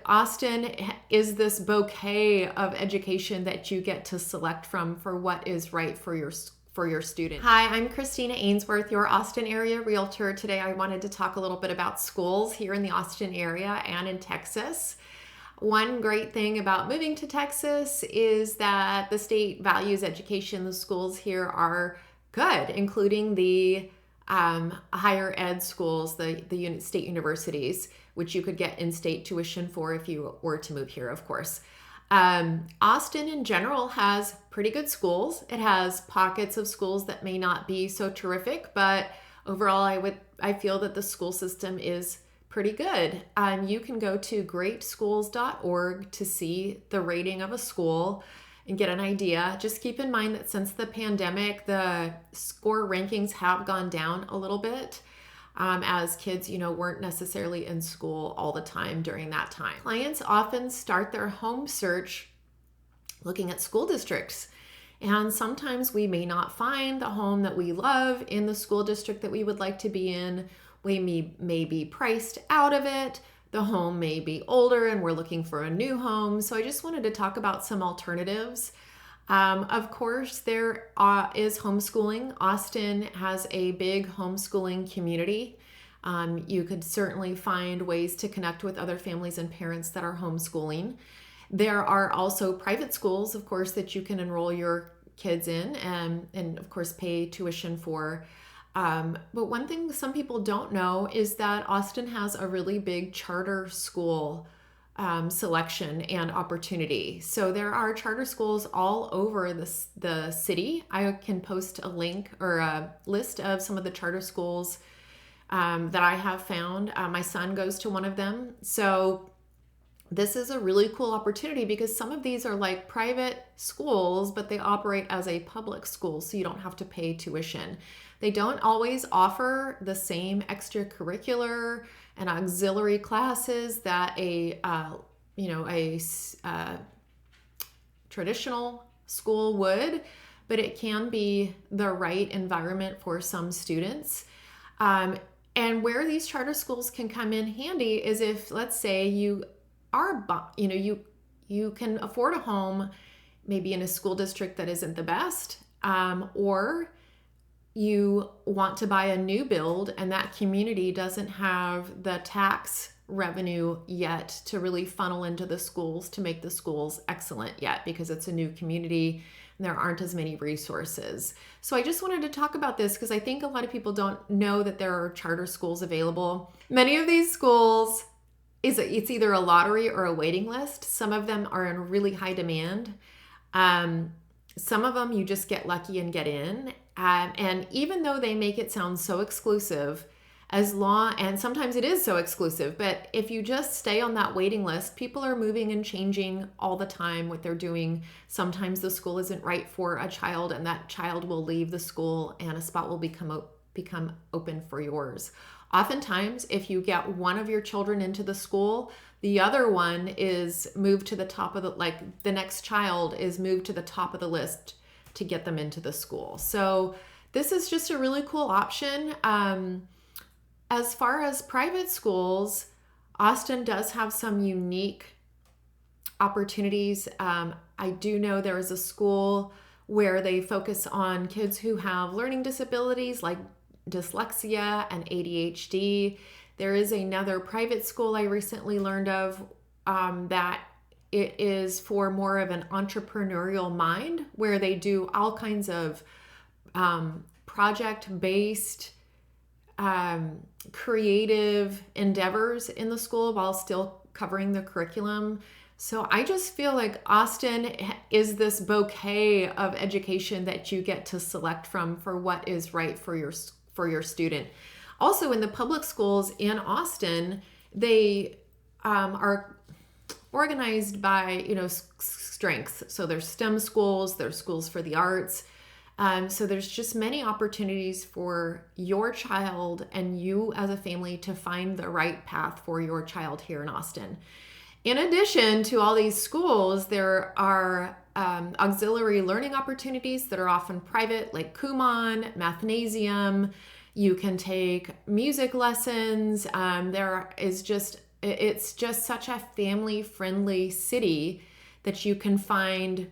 Austin is this bouquet of education that you get to select from for what is right for your student. Hi, I'm Kristina Ainsworth, your Austin area realtor. Today I wanted to talk a little bit about schools here in the Austin area and in Texas. One great thing about moving to Texas is that the state values education. The schools here are good, including the higher ed schools, the state universities, which you could get in-state tuition for if you were to move here, of course. Austin in general has pretty good schools. It has pockets of schools that may not be so terrific, but overall I feel that the school system is pretty good. You can go to greatschools.org to see the rating of a school and get an idea. Just keep in mind that since the pandemic, the score rankings have gone down a little bit as kids, weren't necessarily in school all the time during that time. Clients often start their home search looking at school districts. And sometimes we may not find the home that we love in the school district that we would like to be in. We may be priced out of it. The home may be older and we're looking for a new home. So I just wanted to talk about some alternatives. Of course, there is homeschooling. Austin has a big homeschooling community. You could certainly find ways to connect with other families and parents that are homeschooling. There are also private schools, of course, that you can enroll your kids in and of course, pay tuition for. But one thing some people don't know is that Austin has a really big charter school selection and opportunity. So there are charter schools all over the city. I can post a link or a list of some of the charter schools that I have found. My son goes to one of them. So this is a really cool opportunity because some of these are like private schools, but they operate as a public school, so you don't have to pay tuition. They don't always offer the same extracurricular and auxiliary classes that a traditional school would, but it can be the right environment for some students. And where these charter schools can come in handy is if, let's say, you can afford a home maybe in a school district that isn't the best, or you want to buy a new build and that community doesn't have the tax revenue yet to really funnel into the schools to make the schools excellent yet because it's a new community and there aren't as many resources. So I just wanted to talk about this because I think a lot of people don't know that there are charter schools available. Many of these schools, it's either a lottery or a waiting list. Some of them are in really high demand. Some of them you just get lucky and get in. And even though they make it sound so exclusive, and sometimes it is so exclusive, but if you just stay on that waiting list, people are moving and changing all the time what they're doing. Sometimes the school isn't right for a child and that child will leave the school and a spot will become open for yours. Oftentimes, if you get one of your children into the school, the other one is moved to the top of the next child is moved to the top of the list to get them into the school. So this is just a really cool option. As far as private schools, Austin does have some unique opportunities. I do know there is a school where they focus on kids who have learning disabilities like dyslexia and ADHD. There is another private school I recently learned of that it is for more of an entrepreneurial mind where they do all kinds of project-based creative endeavors in the school while still covering the curriculum. So I just feel like Austin is this bouquet of education that you get to select from for what is right for your student. Also in the public schools in Austin, they are organized by, strengths. So there's STEM schools, there's schools for the arts. So there's just many opportunities for your child and you as a family to find the right path for your child here in Austin. In addition to all these schools, there are auxiliary learning opportunities that are often private, like Kumon, Mathnasium. You can take music lessons. There is just it's just such a family-friendly city that you can find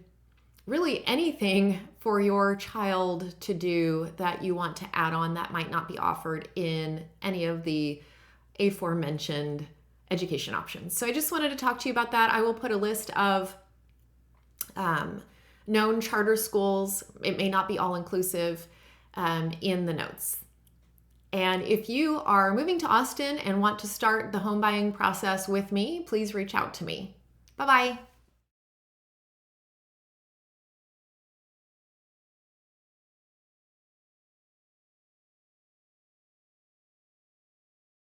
really anything for your child to do that you want to add on that might not be offered in any of the aforementioned education options. So I just wanted to talk to you about that. I will put a list of known charter schools. It may not be all inclusive in the notes. And if you are moving to Austin and want to start the home buying process with me, please reach out to me. Bye-bye.